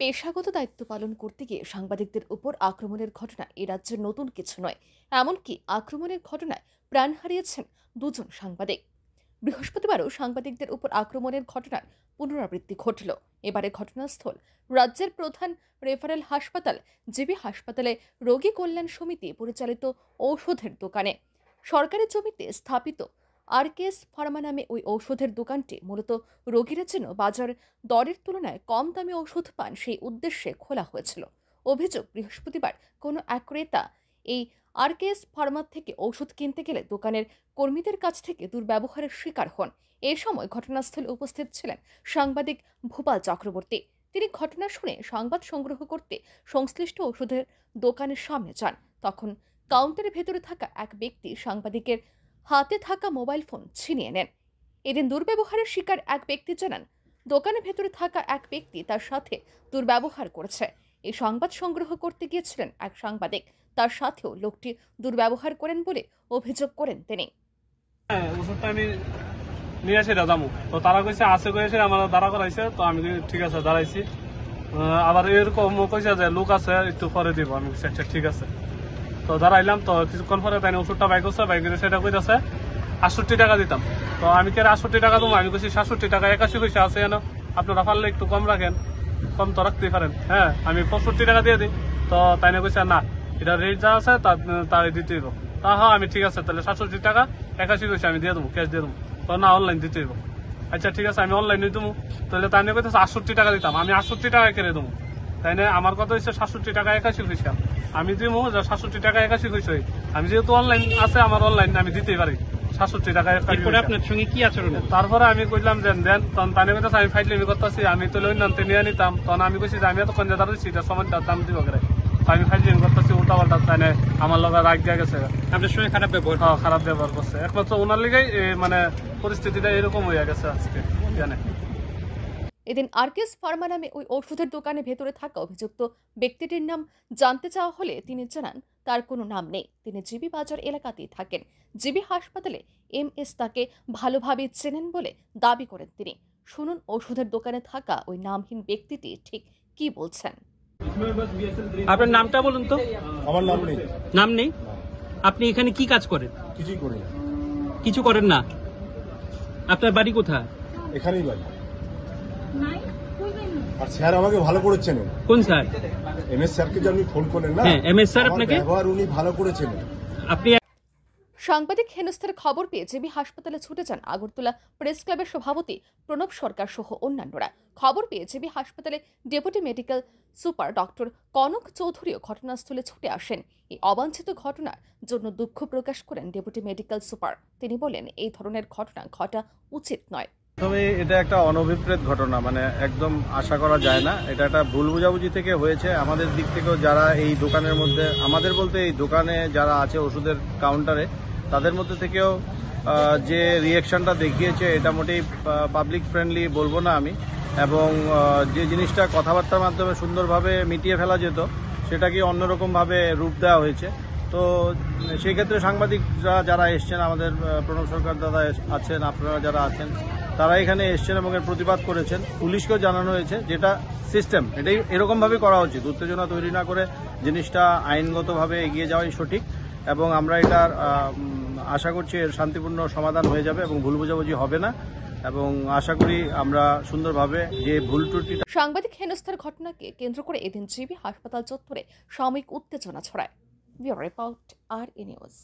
পেশাগত দায়িত্ব পালন করতে গিয়ে সাংবাদিকদের উপর আক্রমণের ঘটনা এ রাজ্যের নতুন কিছু নয়। এমনকি আক্রমণের ঘটনায় প্রাণ হারিয়েছেন দুজন সাংবাদিক। বৃহস্পতিবারও সাংবাদিকদের উপর আক্রমণের ঘটনার পুনরাবৃত্তি ঘটল। এবারে ঘটনাস্থল রাজ্যের প্রধান রেফারেল হাসপাতাল জিবি হাসপাতালে রোগী কল্যাণ সমিতি পরিচালিত ঔষধের দোকানে। সরকারি জমিতে স্থাপিত আরকেএস ফার্মা নামে ওই ঔষধের দোকানটি মূলত রোগীরা যেন বাজার দরের তুলনায় কম দামে ওষুধ পান সেই উদ্দেশ্যে খোলা হয়েছিল। অভিযোগ, বৃহস্পতিবার কোনো এক ক্রেতা এই আরকেএস ফার্মা থেকে ওষুধ কিনতে গেলে দোকানের কর্মীদের কাছ থেকে দুর্ব্যবহারের শিকার হন। এ সময় ঘটনাস্থলে উপস্থিত ছিলেন সাংবাদিক ভূপাল চক্রবর্তী। তিনি ঘটনা শুনে সংবাদ সংগ্রহ করতে সংশ্লিষ্ট ওষুধের দোকানের সামনে যান। তখন কাউন্টারের ভেতরে থাকা এক ব্যক্তি সাংবাদিকের হাতে থাকা মোবাইল ফোন ছিনিয়ে নেন। এদিন দুর্ব্যবহারের শিকার এক ব্যক্তি জানান, দোকানের ভেতরে থাকা এক ব্যক্তি তার সাথে দুর্ব্যবহার করেছে। এই সংবাদ সংগ্রহ করতে গিয়েছিলেন এক সাংবাদিক, তার সাথেও লোকটি দুর্ব্যবহার করেন বলে অভিযোগ করেন তিনি। ওষুধটা আমি নিয়ে আসি দাদামু, তো তারা কইছে আছে কইছে আমার দাঁড়া করাইছে, তো আমি ঠিক আছে দাঁড়াইছি। আবার এরকম কইছে যে লোক আছে একটু পরে দিব, আমি আচ্ছা ঠিক আছে। তো দাঁড়াইলাম, তো কিছুক্ষণ পরে তাই ওষুধটা বাইক করছে, বাইকের সেটা কইতেছে 68 টাকা দিতাম। তো আমি কে 68 টাকা দেবো, আমি কইছি 67 টাকা 81 পয়সা আছে কেন, আপনারা পারলে একটু কম রাখেন, কম তো রাখতেই পারেন। হ্যাঁ, আমি 65 টাকা দিয়ে দিই। তো তাই না কইছে না, এটা রেট যা আছে তাই দিতে দিব। তা হ্যাঁ, আমি ঠিক আছে তাহলে 67 টাকা 81 পয়সা আমি দিয়ে দেবো, ক্যাশ দিয়ে দেবো। তো না, অনলাইন দিতে দিব। আচ্ছা ঠিক আছে, আমি অনলাইনে দেবো। তাহলে তাই না কইতেছে 68 টাকা দিতাম, আমি 68 টাকা কেড়ে দেবো। তাই না, আমার কথা হচ্ছে 67 টাকা 81 পয়সা আমি দিব, 67 টাকা 81 পয়সা। আমি যেহেতু অনলাইন আছে, আমার অনলাইন আমি দিতেই পারি 67 টাকা। আপনার সঙ্গে কি আচরণ? তারপরে আমি কইলাম দেন দেন, তখন তাই কইতেছে আমি ফাইটলেমি করতেছি, আমি তো লইন নামতে নিয়ে নিতাম। তখন আমি কইছি যে আমি এতক্ষণ যে দাঁড়াচ্ছি এটা সমানটার দাম দিব করে। আমি ফাইটলেমি করতেছি, উল্টা পাল্টা তাই না আমার লগে রাগ দিয়ে গেছে। আপনার সঙ্গে খারাপ ব্যবহার? হ্যাঁ, খারাপ ব্যবহার করছে। একমাত্র ওনার লিগেই মানে পরিস্থিতিটা এরকম হয়ে গেছে আজকে। জানে এদিন আরকেএস ফার্মা নামে ওই ওষুধের দোকানের ভেতরে থাকা অভিযুক্ত ব্যক্তিটির নাম জানতে চাওয়া হলে তিনি জানান তার কোনো নাম নেই, তিনি জিবি বাজার এলাকাতেই থাকেন। জিবি হাসপাতালে এমএস তাকে ভালোভাবে চেনেন বলে দাবি করেন তিনি। শুনুন ওষুধের দোকানে থাকা ওই নামহীন ব্যক্তিটি ঠিক কি বলছেন। আপনার নামটা বলুন তো। আমার নাম নেই। নাম নেই? আপনি এখানে কি কাজ করেন? কিছুই করি না। কিছু করেন না? আপনার বাড়ি কোথায়? এখানেই বাড়ি। আর স্যার আমাকে ভালো করে চেনেন। কোন স্যার? এমএস স্যারকে যে আপনি ফোন করলেন না, হ্যাঁ, এমএস স্যার আপনাকে ব্যবহার উনি ভালো করে চেনেন। আপনি সাংবাদিক হেনস্থার খবর পেয়ে জিবি হাসপাতালে ছুটে যান আগরতলা প্রেস ক্লাবের সভাপতি প্রণব সরকার সহ অন্যান্যরা। খবর পেয়ে জিবি হাসপাতালে deputy medical super doctor Kanak চৌধুরীও ঘটনাস্থলে ছুটে আসেন। এই অবাঞ্ছিত ঘটনার জন্য দুঃখ প্রকাশ করেন ডেপুটি মেডিকেল সুপার। তিনি বলেন, এই ধরনের ঘটনা ঘটা উচিত নয়। তবে এটা একটা অনভিপ্রেত ঘটনা, মানে একদম আশা করা যায় না। এটা একটা ভুল বুঝাবুঝি থেকে হয়েছে। আমাদের দিক থেকেও যারা এই দোকানের মধ্যে, আমাদের বলতে এই দোকানে যারা আছে ওষুধের কাউন্টারে, তাদের মধ্যে থেকেও যে রিয়াকশনটা দেখিয়েছে এটা মোটেই পাবলিক ফ্রেন্ডলি বলবো না আমি। এবং যে জিনিসটা কথাবার্তার মাধ্যমে সুন্দরভাবে মিটিয়ে ফেলা যেত, সেটাকে অন্যরকমভাবে রূপ দেওয়া হয়েছে। তো সেই ক্ষেত্রে সাংবাদিকরা যারা এসছেন, আমাদের প্রণব সরকার দাদা আছেন, আপনারা যারা আছেন, তারা এখানে এসছেন এবং এর প্রতিবাদ করেছেন। পুলিশকেও জানানো হয়েছে, যেটা সিস্টেম এটাই এরকমভাবে করা উচিত। উত্তেজনা তৈরি না করে জিনিসটা আইনগতভাবে এগিয়ে যাওয়াই সঠিক। এবং আমরা এটার আশা করছি এর শান্তিপূর্ণ সমাধান হয়ে যাবে এবং ভুল বোঝাবুঝি হবে না। এবং আশা করি আমরা সুন্দরভাবে যে ভুল ত্রুটি। সাংবাদিক হেনস্থার ঘটনাকে কেন্দ্র করে এদিন জিবি হাসপাতাল চত্বরে সাময়িক উত্তেজনা ছড়ায়। ব্যুরো রিপোর্ট, আর নিউজ।